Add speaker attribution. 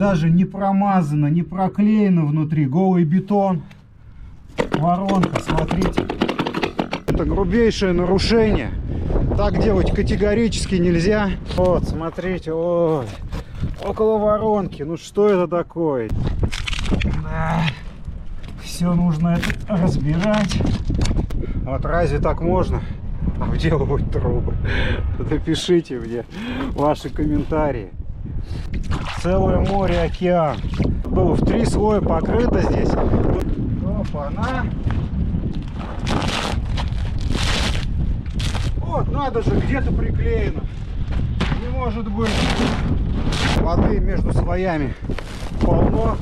Speaker 1: Даже не промазано, не проклеено внутри. Голый бетон. Воронка, смотрите. Это грубейшее нарушение. Так делать категорически нельзя. Вот, смотрите, ой. Около воронки. Ну что это такое? Да. Все нужно это разбирать. Вот разве так можно обделывать трубы? Напишите мне ваши комментарии. Целое море, океан. Было в 3 слоя покрыто здесь. Опа-на. Вот, надо же, где-то приклеено. Не может быть. Воды между слоями полно.